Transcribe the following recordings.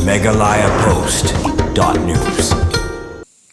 megalayapost.news.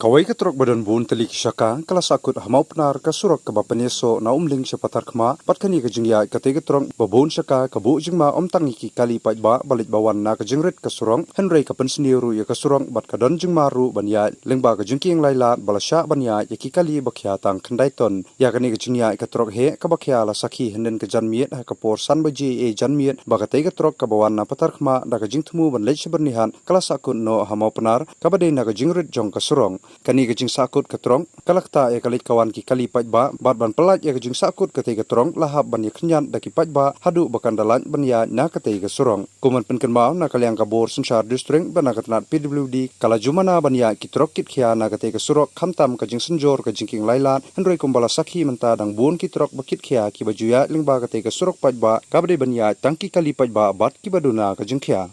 Kawai ketrok badan bun telik syaka kelas akut hamau penar ke surak ke bapaneso na umling sepatar kema patkani ke jingya kate ketrong babun syaka ke bu jingma tangi ki kali pajba balit bawan na ke jingrit ke surong Henry ke penseniru ya ke surong bat ke don jingmaru banya lengba ke jingking laila balasya banya ya ki kali bakhya tang khandaiton ya kani ke jingya ketrok he ke bakhya la sakhi henden ke janmiet ha ke por san baji janmiet bagate ketrok ke bawan na patar kema da ke jingtmu ban lech bernihan kelas akut no hamau penar ke badai na ke jingrit jong ke surong kani kejing sakut ketrong kalakta ya kalit kawan ki kali pajba bat ban pelat ya kejing sakut kete ketrong lahap ban ya kenyan daki pajba hadu bakan dalan ban ya na kete ke surong kuman penken mau na kaliang kabur sensar distrik ban katanat PWD kala jumana ban ya kitrok kit khia na kete ke surok khamtam kejing senjor kejing king lailan henroi kumbala sakhi menta dang bun kitrok bakit khia ki bajuya lingba kete ke surok pajba kabde ban ya tangki kali pajba bat ki baduna kejing khia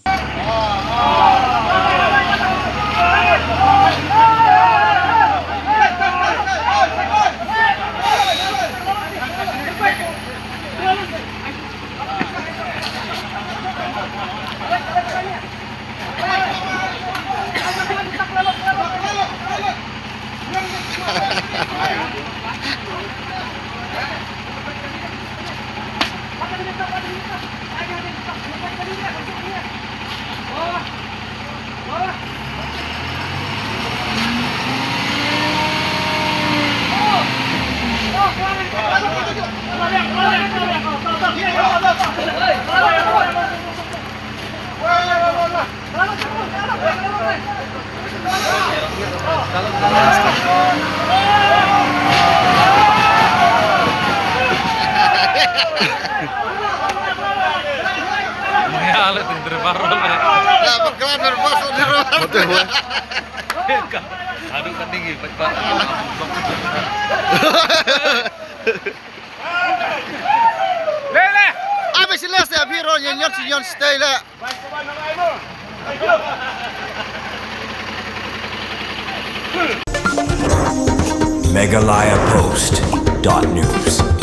Alat yang terbaru Lah bakalan nervous di rumah. aduh kan tinggi Pak. Lele Abi silas ya biro nyon nyon stay la. megalayapost.news.